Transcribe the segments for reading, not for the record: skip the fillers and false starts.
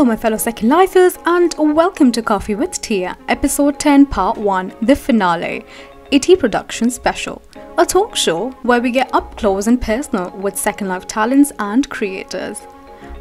Hello my fellow Second Lifers and welcome to Coffee with Tia, episode 10 part 1, the finale, IT Production Special, a talk show where we get up close and personal with Second Life talents and creators.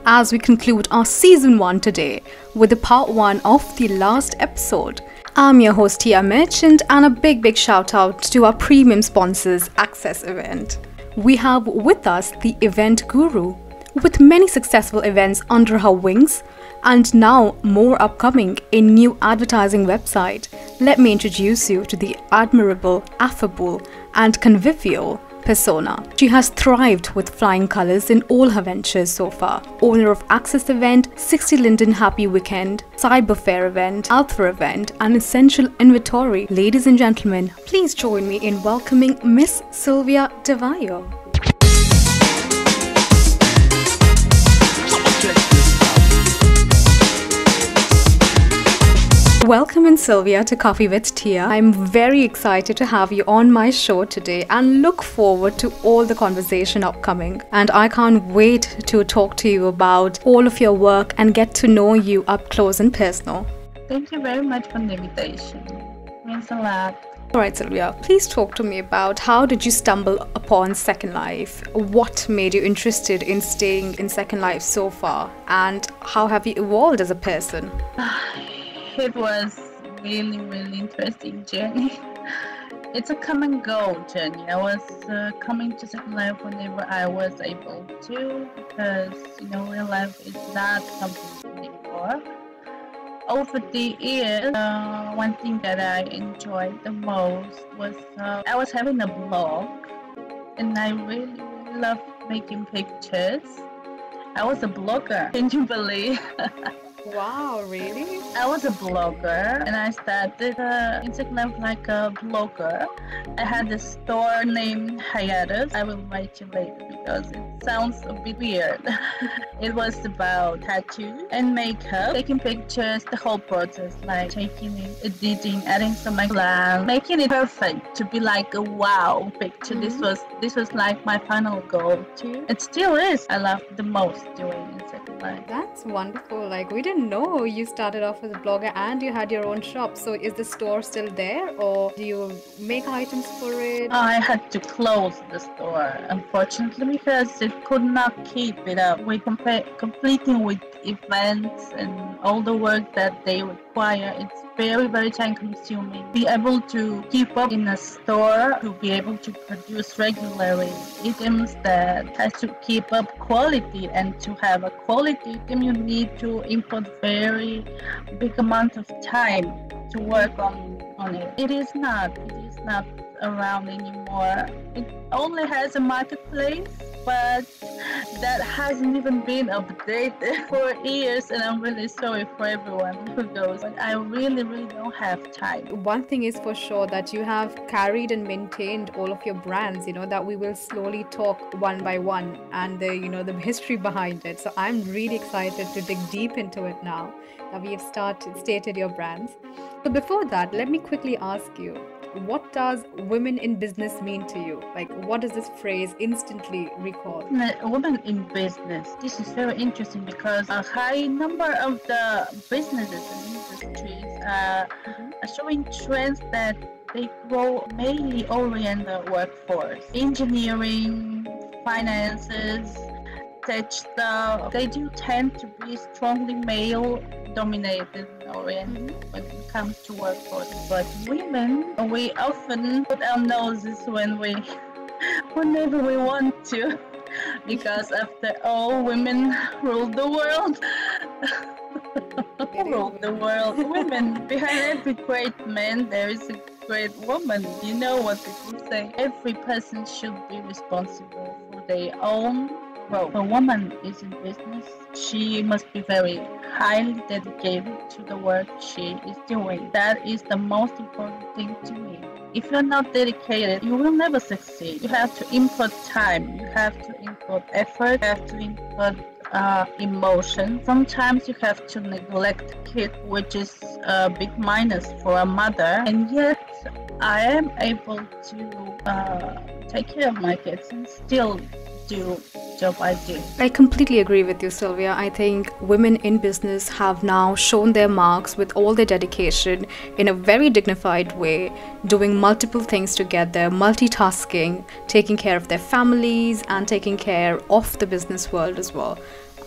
As we conclude our season 1 today with the part 1 of the last episode, I'm your host Tia Merchant and a big shout out to our premium sponsors Access Event. We have with us the event guru, with many successful events under her wings and now more upcoming, a new advertising website. Let me introduce you to the admirable, affable and convivial persona. She has thrived with flying colors in all her ventures so far. Owner of Access Event, 60 Linden Happy Weekend, Cyber Fair Event, Alpha Event and Essential Inventory. Ladies and gentlemen, please join me in welcoming Miss Sylvia Devayo. Welcome in Sylvia to Coffee with Tia. I'm very excited to have you on my show today and look forward to all the conversation upcoming. And I can't wait to talk to you about all of your work and get to know you up close and personal. Thank you very much for the invitation. It means a lot. Alright Sylvia, please talk to me about how did you stumble upon Second Life? What made you interested in staying in Second Life so far? And how have you evolved as a person? It was really interesting journey. It's a come and go journey. I was coming to Second Life whenever I was able to, because real life is not something anymore. Over the years, one thing that I enjoyed the most was I was having a blog, and I really loved making pictures. I was a blogger. Can you believe? Wow, really? I was a blogger and I started Instagram like a blogger. I had a store named Hiatus. I will write you later because it sounds a bit weird. It was about tattoo and makeup, taking pictures, the whole process, like taking it, editing, adding some glam, making it perfect to be like a wow picture. This was like my final goal too. It still is. I love the most doing Second Life. That's wonderful. Like, we didn't know you started off as a blogger and you had your own shop. So is the store still there or do you make items for it? I had to close the store, unfortunately, because it could not keep it up. We completing with events and all the work that they require. It's very time consuming. Be able to keep up in a store, to be able to produce regularly items that has to keep up quality, and to have a quality item you need to input very big amount of time to work on it. It is not around anymore. It only has a marketplace, but that hasn't even been updated for years, and I'm really sorry for everyone who goes, but I really don't have time. One thing is for sure that you have carried and maintained all of your brands, that we will slowly talk one by one, and the history behind it. So I'm really excited to dig deep into it now that we have stated your brands. So before that, let me quickly ask you, what does women in business mean to you? Like, what does this phrase instantly recall? Women in business. This is very interesting because a high number of the businesses and industries are showing trends that they grow mainly oriented workforce. Engineering, finances, tech stuff, they do tend to be strongly male dominated oriented when it comes to workforce. But women, we often put our noses whenever we want to, because after all, women rule the world. Rule the world. Women, behind every great man there is a great woman. You know what people say. Every person should be responsible for their own. Well, a woman is in business, she must be very highly dedicated to the work she is doing. That is the most important thing to me. If you're not dedicated, you will never succeed. You have to input time, you have to input effort, you have to input emotion. Sometimes you have to neglect the kid, which is a big minus for a mother. And yet, I am able to take care of my kids and still do job I do. I completely agree with you, Sylvia. I think women in business have now shown their marks with all their dedication in a very dignified way, doing multiple things together, multitasking, taking care of their families and taking care of the business world as well.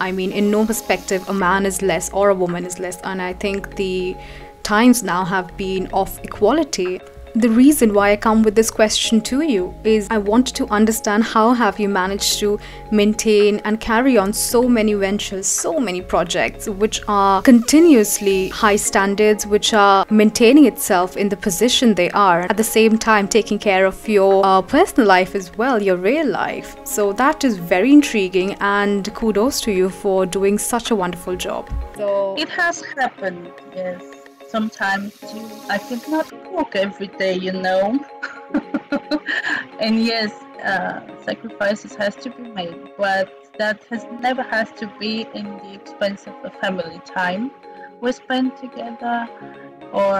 I mean, in no perspective, a man is less or a woman is less. And I think the times now have been of equality. The reason why I come with this question to you is I want to understand how have you managed to maintain and carry on so many ventures, so many projects which are continuously high standards, which are maintaining itself in the position they are, at the same time taking care of your personal life as well, your real life. So that is very intriguing, and kudos to you for doing such a wonderful job. So It has happened, yes. Sometimes I cannot cook every day, and yes, sacrifices has to be made, but that never has to be in the expense of the family time we spend together, or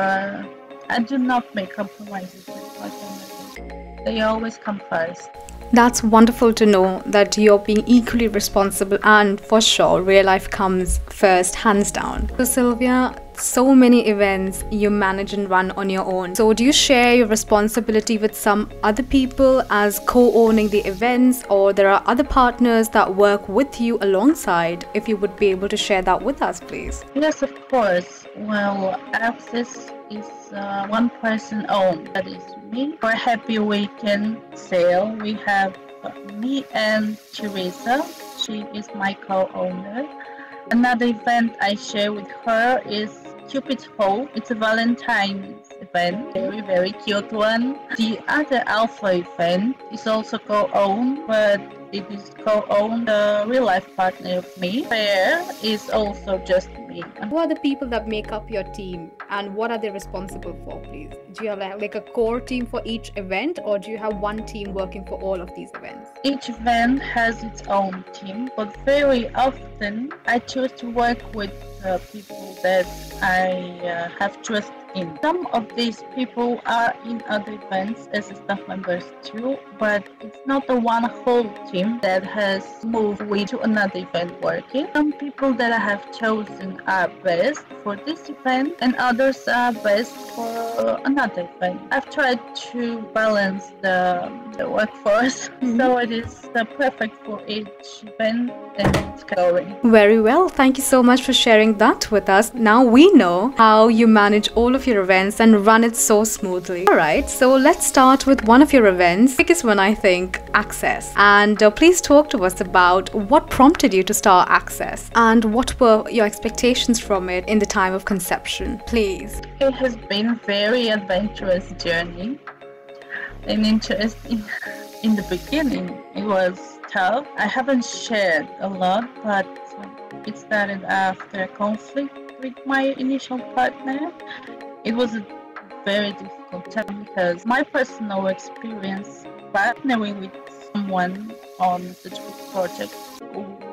I do not make compromises with my family. They always come first. that's wonderful to know that you're being equally responsible, and for sure, real life comes first, hands down. So, Sylvia, so many events you manage and run on your own. So, do you share your responsibility with some other people as co-owning the events, or there are other partners that work with you alongside? If you would be able to share that with us, please. Yes, of course. Well, Access is one person owned, that is me. For Happy Weekend sale, we have me and Teresa. She is my co-owner. Another event I share with her is Cupid's Hope. It's a Valentine's event, very, very cute one. The other Alpha event is also co-owned, but it is co-owned a real life partner of me. Fair is also just me. Who are the people that make up your team, and what are they responsible for, please? Do you have like a core team for each event, or do you have one team working for all of these events? Each event has its own team, but very often I choose to work with people that I have trust in. Some of these people are in other events as staff members too, but it's not the one whole team that has moved with to another event working. Some people that I have chosen are best for this event, and others are best for another event. I've tried to balance the workforce so it is perfect for each event and it's going. Very well. Thank you so much for sharing that with us. Now we know how you manage all of your events and run it so smoothly. Alright, so let's start with one of your events, biggest one I think, Access. And please talk to us about what prompted you to start Access and what were your expectations from it in the time of conception, please. It has been a very adventurous journey and interesting. In the beginning, it was tough. I haven't shared a lot, but it started after a conflict with my initial partner. It was a very difficult time because my personal experience partnering with someone on such a project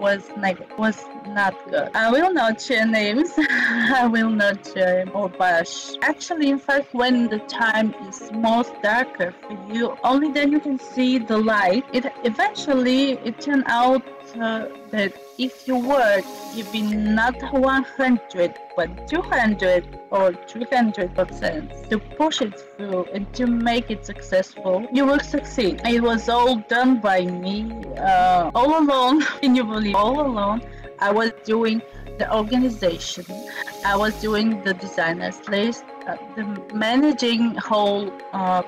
was negative, was not good. I will not share names. I will not share more bash. Actually, in fact, when the time is most darker for you, only then you can see the light. It turned out that if you work giving not 100 but 200 or 300% to push it through and to make it successful, you will succeed. It was all done by me all alone. Can you believe? All alone. I was doing the organization, I was doing the designer's list, the managing whole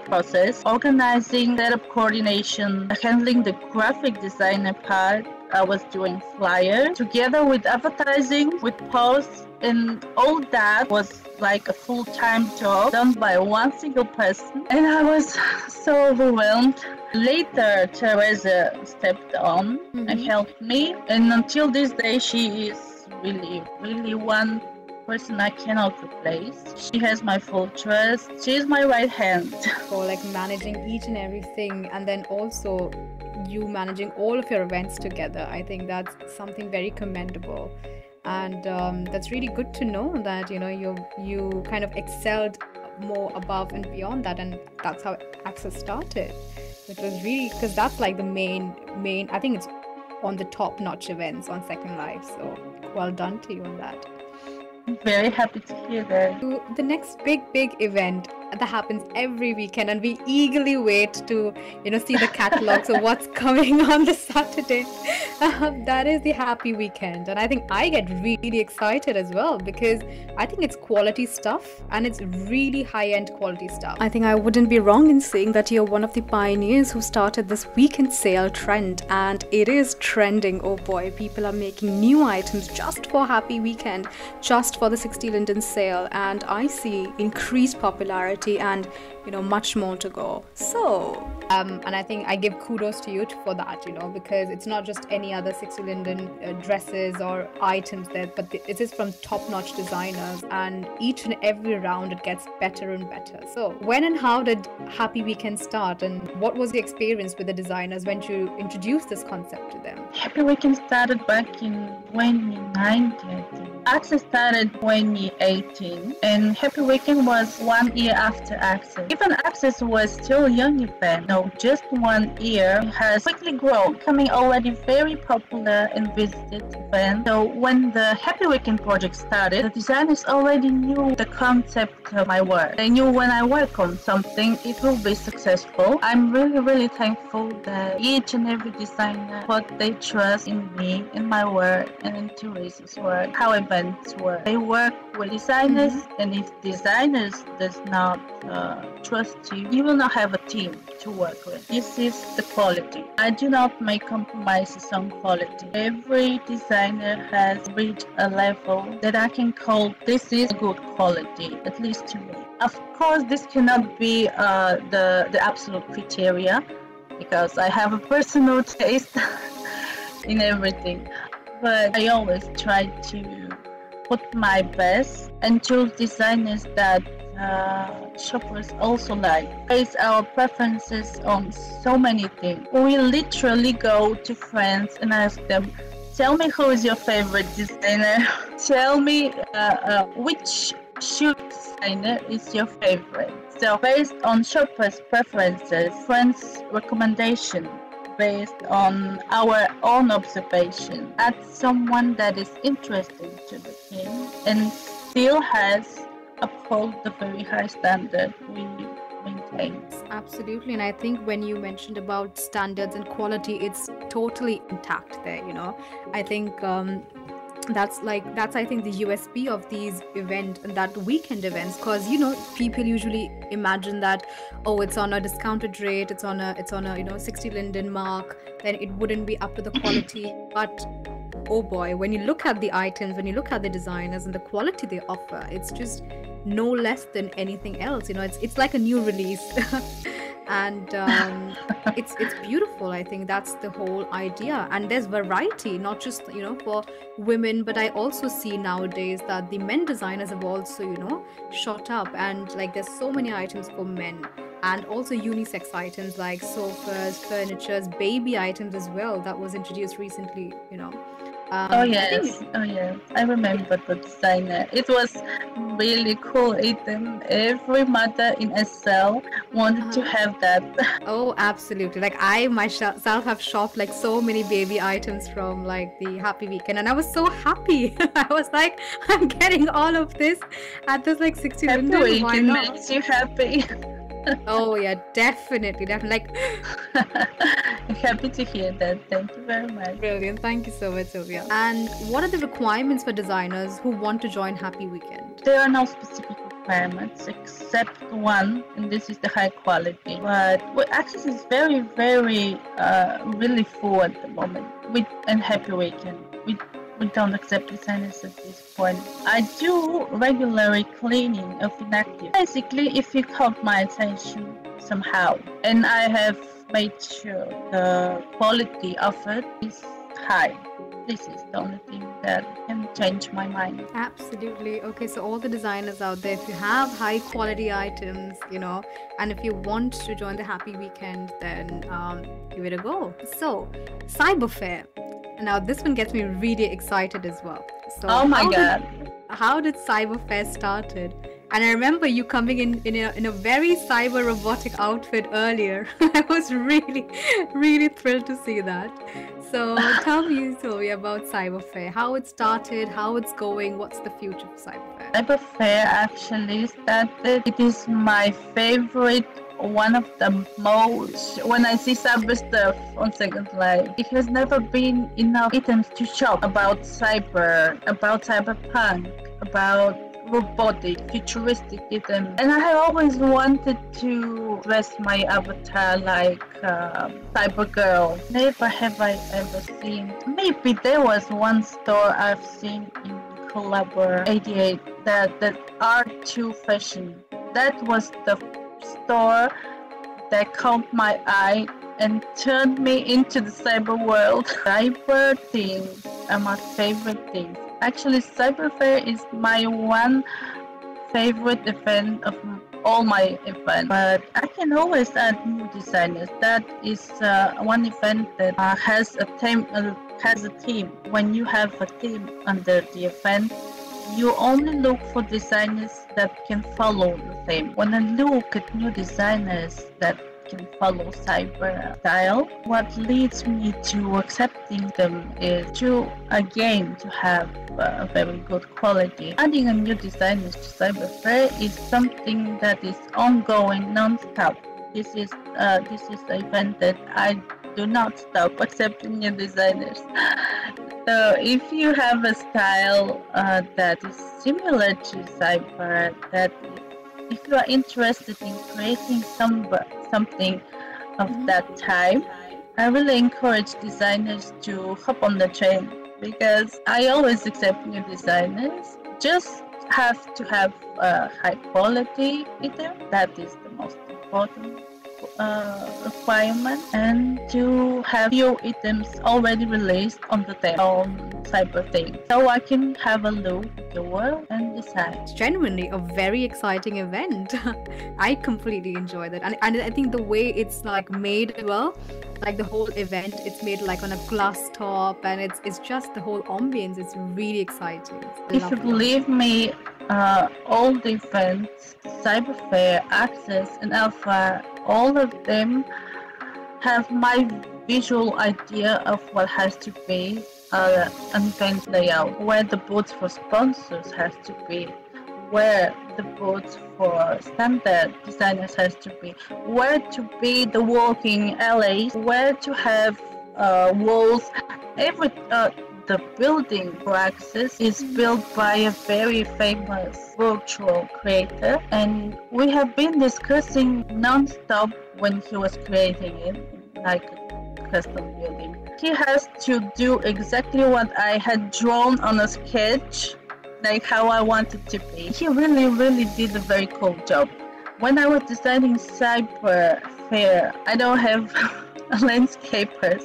process, organizing, setup coordination, handling the graphic designer part. I was doing flyers together with advertising, with posts, and all that was like a full-time job done by one single person, and I was so overwhelmed. Later, Teresa stepped on and helped me, and until this day, she is really one person I cannot replace. She has my full trust. She is my right hand. For like managing each and everything, and then also you managing all of your events together, I think that's something very commendable. And that's really good to know that you kind of excelled more above and beyond that, and that's how Access started. It was really, because that's like the main I think it's on the top-notch events on Second Life. So well done to you on that. I'm very happy to hear that. The next big event that happens every weekend, and we eagerly wait to see the catalogs of what's coming on the Saturday. That is the Happy Weekend, and I think I get really excited as well because I think it's quality stuff and it's really high-end quality stuff. I think I wouldn't be wrong in saying that you're one of the pioneers who started this weekend sale trend, and it is trending. Oh boy, people are making new items just for Happy Weekend, just for the 60 Linden sale, and I see increased popularity and much more to go. So and I think I give kudos to you for that, because it's not just any other 60 Linden dresses or items there, but it is from top-notch designers, and each and every round it gets better and better. So when and how did Happy Weekend start, and what was the experience with the designers when you introduced this concept to them? Happy Weekend started back in 2019. Access started 2018, and Happy Weekend was 1 year after Access. Even Access was still a young event, just 1 year, it has quickly grown, becoming already very popular and visited event. So when the Happy Weekend project started, the designers already knew the concept of my work. They knew when I work on something, it will be successful. I'm really thankful that each and every designer put their trust in me, in my work, and in Teresa's work, how events work. They work with designers, and if designers does not trust you, you will not have a team to work with. This is the quality. I do not make compromises on quality. Every designer has reached a level that I can call this is good quality, at least to me. Of course, this cannot be the absolute criteria, because I have a personal taste in everything, but I always try to put my best and choose designers that shoppers also like. Base our preferences on so many things. We literally go to friends and ask them, tell me who is your favorite designer. Tell me which shoe designer is your favorite. So based on shoppers' preferences, friends' recommendation, based on our own observation, add someone that is interesting to the team and still has uphold the very high standard we maintain. Absolutely, and I think when you mentioned about standards and quality, it's totally intact there. I think that's I think the USP of these event and that weekend events, because people usually imagine that, oh, it's on a discounted rate, it's on a 60 Linden mark, then it wouldn't be up to the quality. But oh boy, when you look at the items, when you look at the designers and the quality they offer, it's just no less than anything else. It's like a new release. And it's beautiful. I think that's the whole idea, and there's variety, not just for women, but I also see nowadays that the men designers have also shot up, and there's so many items for men, and also unisex items like sofas, furnitures, baby items as well, that was introduced recently. Oh yes, I remember the designer. It was really cool item. Every mother in SL wanted to have that. Oh, absolutely. I myself have shopped so many baby items from the Happy Weekend, and I was so happy. I was like, I'm getting all of this at this 60 Linden. Happy Weekend makes you happy. Oh yeah, definitely. I'm happy to hear that. Thank you very much. Brilliant. Thank you so much, Sylvia. And what are the requirements for designers who want to join Happy Weekend? There are no specific requirements except one, and this is the high quality. But Access is very really full at the moment with Happy Weekend. We don't accept designers at this point. I do regularly cleaning of inactive. Basically, if you caught my attention somehow, and I have made sure the quality offered is high. This is the only thing that can change my mind. Absolutely. Okay, so all the designers out there, if you have high quality items, and if you want to join the Happy Weekend, then give it a go. So, Cyber Fair. Now this one gets me really excited as well. So oh my god. How did Cyber Fair started? And I remember you coming in a very cyber robotic outfit earlier. I was really, really thrilled to see that. So tell me, Sylvia, about Cyberfair, how it started, how it's going, what's the future for Cyberfair? Cyberfair actually started. It is my favorite, one of the most. When I see cyber stuff on Second Life, it has never been enough items to shop about cyber, about cyberpunk, about robotic, futuristic items. And I have always wanted to dress my avatar like Cyber Girl. Never have I ever seen. Maybe there was one store I've seen in Collabor 88 that R2 Fashion. That was the store that caught my eye and turned me into the cyber world. Cyber things are my favorite things. Actually, Cyberfair is my one favorite event of all my events, but I can always add new designers. That is one event that has a theme. When you have a theme under the event, you only look for designers that can follow the theme. When I look at new designers that can follow cyber style, what leads me to accepting them is to have a very good quality. Adding a new designers to Cyberfair is something that is ongoing, non-stop. This is an event that I do not stop accepting new designers. So if you have a style that is similar to cyber, that if you are interested in creating something of that type, I really encourage designers to hop on the train, because I always accept new designers. Just have to have a high quality item. That is the most important requirement, and to have few items already released on the cyber thing, so I can have a look at the world and decide. It's genuinely a very exciting event. I completely enjoy that, and I think the way it's like made as well, like the whole event, it's made like on a glass top, and it's just the whole ambience. It's really exciting. If you believe me, all the events, Cyberfair, Access, and Alpha, all of them have my visual idea of what has to be an event layout, where the booths for sponsors has to be, where the booths for standard designers has to be, where to be the walking alleys, where to have walls. The building for Access is built by a very famous virtual creator, and we have been discussing non-stop when he was creating it, like a custom building. He has to do exactly what I had drawn on a sketch, like how I wanted to be. He really did a very cool job. When I was designing Cyberfair, I don't have landscapers.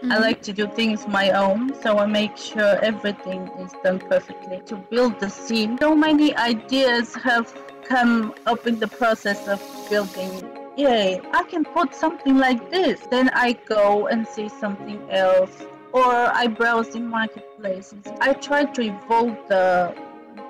I like to do things my own, so I make sure everything is done perfectly to build the scene. So many ideas have come up in the process of building. Yay, I can put something like this. Then I go and see something else, or I browse in marketplaces. I try to evolve the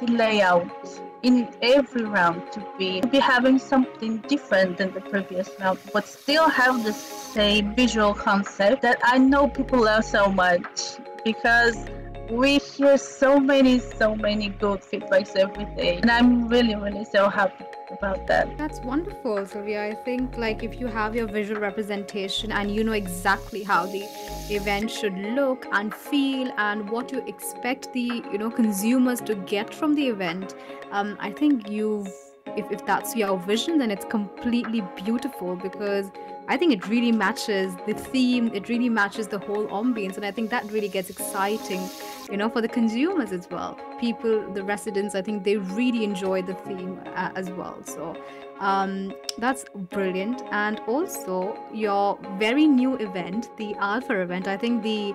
layout in every round to be having something different than the previous round, but still have the same visual concept that I know people love so much, because we hear so many good feedbacks every day, and I'm really so happy about that. That's wonderful, Sylvia. I think like if you have your visual representation and you know exactly how the event should look and feel and what to expect the consumers to get from the event, I think if that's your vision, then it's completely beautiful, because I think it really matches the theme, it really matches the whole ambience, and I think that really gets exciting for the consumers as well. People, the residents, I think they really enjoy the theme as well. So that's brilliant. And also your very new event, the Alpha event, I think the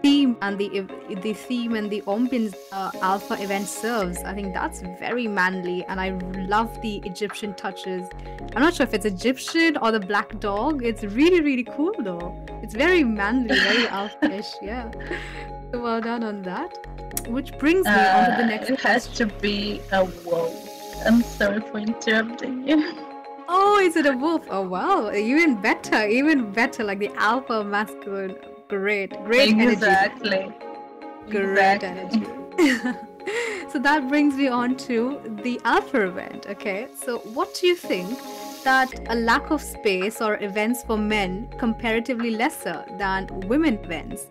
theme and the theme and the ambience Alpha event serves, I think that's very manly, and I love the Egyptian touches. I'm not sure if it's Egyptian or the black dog. It's really cool though. It's very manly, very Alpha-ish. Yeah. So well done on that. Which brings me on to the next It has to be a wolf. I'm sorry for interrupting you. Oh, is it a wolf? Oh, wow. Even better. Like the alpha masculine. Great energy. Exactly. Great energy. So that brings me on to the alpha event. Okay, so what do you think that a lack of space or events for men comparatively lesser than women events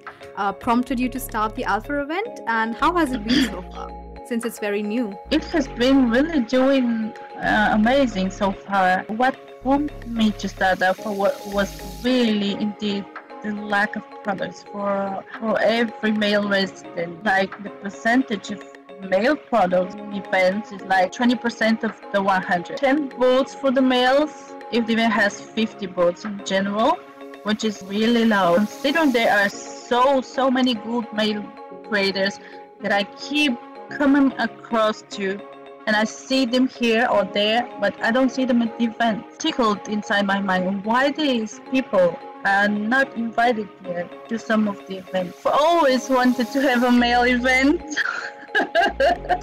prompted you to start the alpha event, and how has it been so far since it's very new? It has been really doing amazing so far. What prompted me to start Alpha was really indeed the lack of products for every male resident. Like the percentage of male products in events is like 20% of the 100. 10 votes for the males if the event has 50 votes in general, which is really low. Considering there are so many good male creators that I keep coming across to, and I see them here or there, but I don't see them at the event. Tickled inside my mind why these people are not invited here to some of the events. I always wanted to have a male event.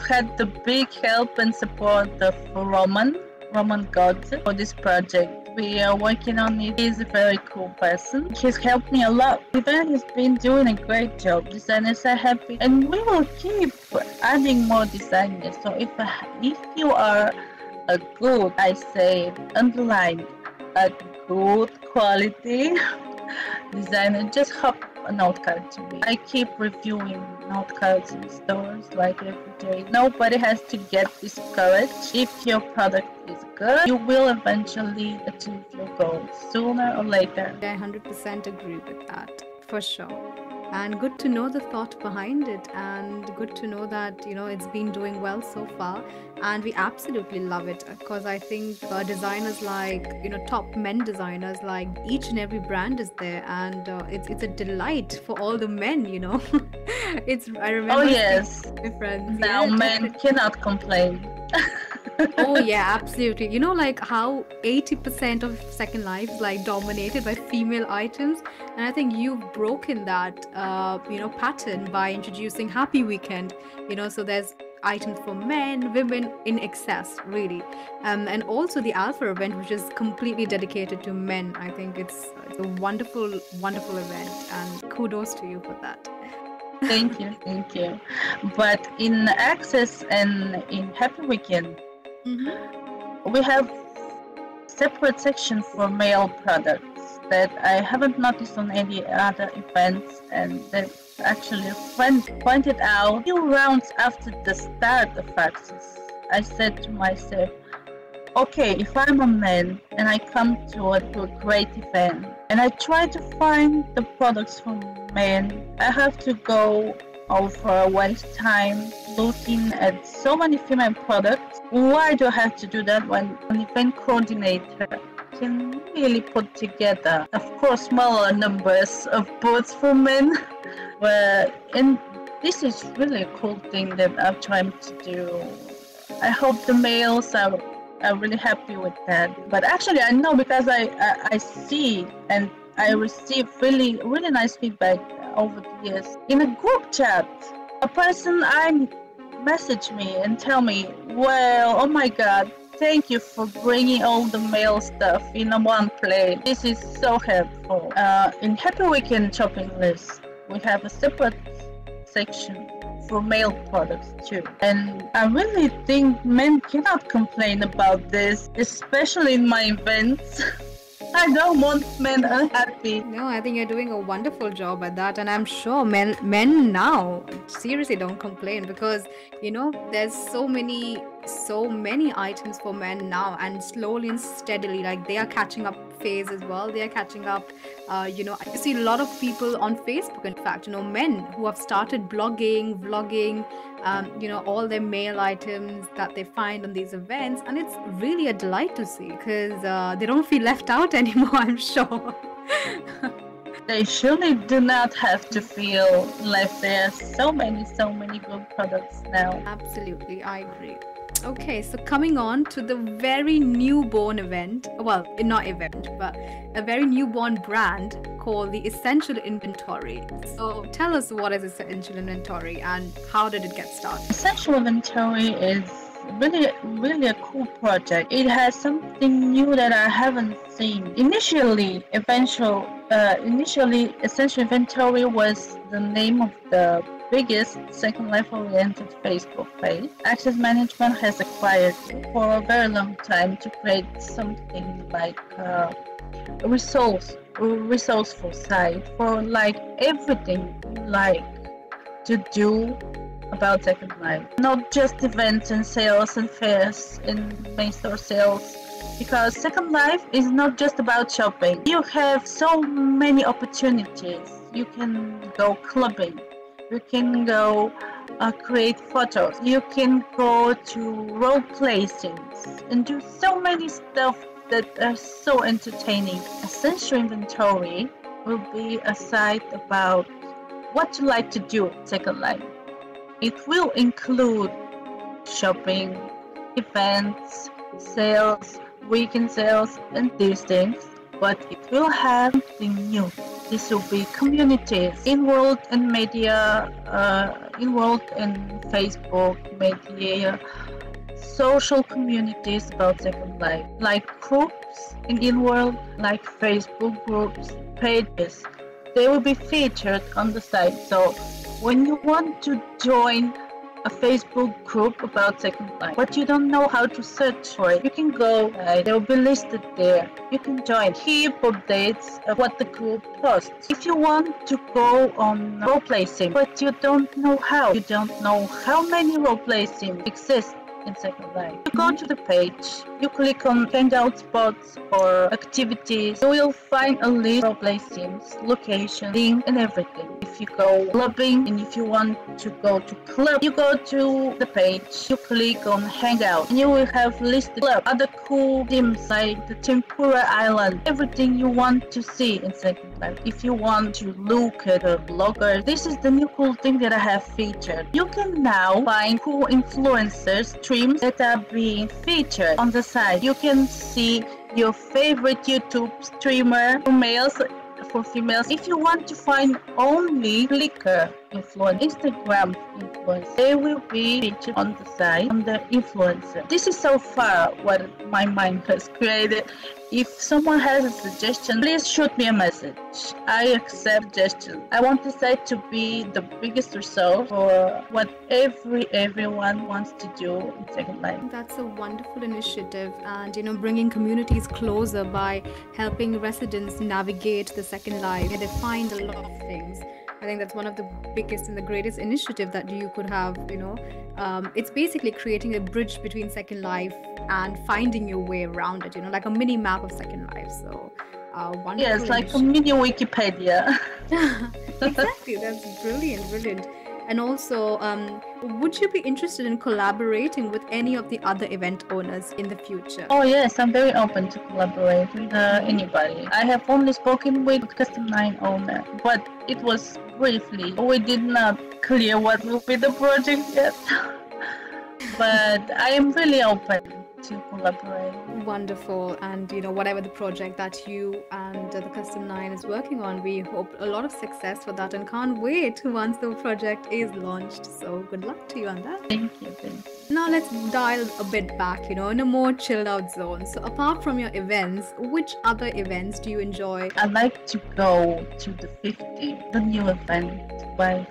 Had the big help and support of Roman God for this project. We are working on it. He's a very cool person. He's helped me a lot. The event has been doing a great job. Designers are happy, and we will keep adding more designers. So if you are a good, I say underline, a good quality designer, just hop a note card to me. I keep reviewing note cards in stores like every day. Nobody has to get discouraged. If your product is good, you will eventually achieve your goals sooner or later. I 100% agree with that, for sure. And good to know the thought behind it, and good to know that it's been doing well so far, and we absolutely love it, because I think designers like top men designers, like each and every brand is there, and it's a delight for all the men. I remember. Oh yes, different. Now yeah, men cannot complain. Oh yeah, absolutely. Like how 80% of Second Life is like dominated by female items, and I think you've broken that pattern by introducing Happy Weekend. So there's items for men, women in excess, really, and also the Alpha event, which is completely dedicated to men. I think it's a wonderful event, and kudos to you for that. Thank you. But in Access and in Happy Weekend, we have separate section for male products that I haven't noticed on any other events, and that actually a friend pointed out a few rounds after the start of Access. I said to myself, okay, if I'm a man and I come to a great event and I try to find the products for men, I have to go over a waste time looking at so many female products. Why do I have to do that when an event coordinator can really put together, of course, smaller numbers of booths for men? And this is really a cool thing that I'm trying to do. I hope the males are really happy with that. But actually, I know, because I see and I receive really nice feedback over the years. In a group chat, a person message me and tell me, well, oh my god, thank you for bringing all the male stuff in one place. This is so helpful. In Happy Weekend shopping list, we have a separate section for male products too. And I really think men cannot complain about this, especially in my events. I don't want men unhappy. No, I think you're doing a wonderful job at that, and I'm sure men now seriously don't complain, because there's so many items for men now, and slowly and steadily, like, they are catching up phase as well. They are catching up. I see a lot of people on Facebook, in fact, men who have started blogging, vlogging, all their male items that they find on these events, and it's really a delight to see, because they don't feel left out anymore, I'm sure. They surely do not have to feel like there are so many good products now. Absolutely, I agree. Okay, so coming on to the very newborn event, well, not event, but a very newborn brand called the Essential Inventory. So tell us, what is Essential Inventory and how did it get started? Essential Inventory is really a cool project. It has something new that I haven't seen. Initially, Essential Inventory was the name of the biggest Second Life-oriented Facebook page. Access Management has acquired it for a very long time to create something like a resourceful site for like everything you like to do about Second Life. Not just events and sales and fairs and main store sales, because Second Life is not just about shopping. You have so many opportunities. You can go clubbing, you can go create photos, you can go to role play scenes and do so many stuff that are so entertaining. Essential Inventory will be a site about what you like to do Second Life. It will include shopping, events, sales, weekend sales, and these things, but it will have something new. This will be communities involved in media, involved in Facebook, media, social communities about Second Life, like groups in InWorld, like Facebook groups, pages. They will be featured on the site. So when you want to join a Facebook group about Second Life, but you don't know how to search for it, you can go, they will be listed there. You can join, keep updates of what the group posts. If you want to go on roleplay sim, but you don't know how many roleplay sims exist in Second Life, you go to the page, you click on hangout spots or activities, you will find a list of roleplay sims, location, link, and everything. If you go clubbing and if you want to go to club, you go to the page, you click on hangout, and you will have listed club, other cool sims like the Tempura Island, everything you want to see in Second Life. If you want to look at a blogger, this is the new cool thing that I have featured. You can now find cool influencers, streams that are being featured on the site. You can see your favorite YouTube streamer for females. If you want to find only Flickr influencer, Instagram influencer, they will be featured on the site under influencer. This is so far what my mind has created. If someone has a suggestion, please shoot me a message. I accept suggestions. I want the site to be the biggest resource for what everyone wants to do in Second Life. That's a wonderful initiative, and bringing communities closer by helping residents navigate the Second Life. They find a lot of things. I think that's one of the biggest and the greatest initiative that you could have. It's basically creating a bridge between Second Life and finding your way around it, like a mini map of Second Life. So wonderful. Yes, like a mini Wikipedia. Exactly, that's brilliant. And also, would you be interested in collaborating with any of the other event owners in the future? Oh yes, I'm very open to collaborate with anybody. I have only spoken with Custom 9 owner, but it was briefly. We did not clear what will be the project yet. But I am really open to collaborate. Wonderful. And whatever the project that you and the Custom 9 is working on, we hope a lot of success for that and can't wait once the project is launched. So good luck to you on that. Thank you. Now let's dial a bit back, in a more chilled out zone. So apart from your events, which other events do you enjoy? I like to go to the 50, the new event by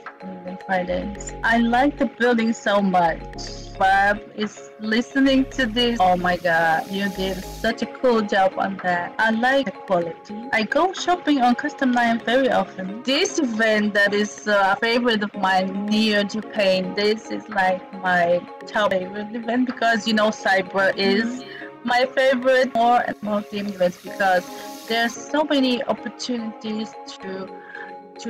Fridays. I like the building so much. Barb is listening to this. Oh my god, you did such a cool job on that. I like the quality. I go shopping on Custom 9 very often. This event that is a favorite of mine, Neo Japan, this is like my top favorite event because Cyber is my favorite. More and more team events because there's so many opportunities to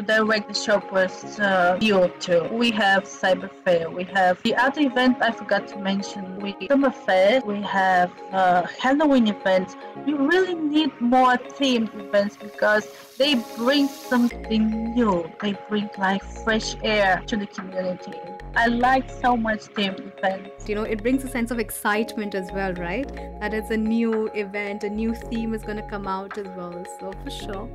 direct the shoppers view to. We have Cyber Fair, we have the other event I forgot to mention, we Summer Fest, we have Halloween events. You really need more themed events because they bring something new. They bring like fresh air to the community. I like so much themed events. It brings a sense of excitement as well, right? That it's a new event, a new theme is going to come out as well. So for sure.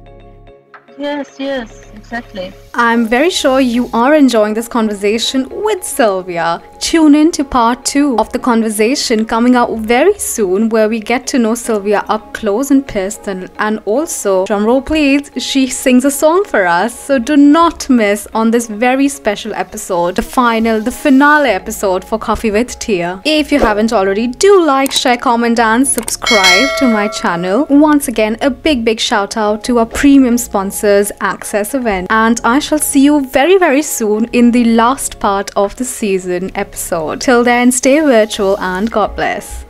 Yes, exactly. I'm very sure you are enjoying this conversation with Sylvia. Tune in to part 2 of the conversation coming out very soon, where we get to know Sylvia up close and personal, and also, drumroll please, she sings a song for us. So do not miss on this very special episode, the finale episode for Coffee with Tia. If you haven't already, do like, share, comment and subscribe to my channel. Once again, a big shout out to our premium sponsors, Access Event, and I shall see you very soon in the last part of the season episode. Till then, stay virtual and God bless.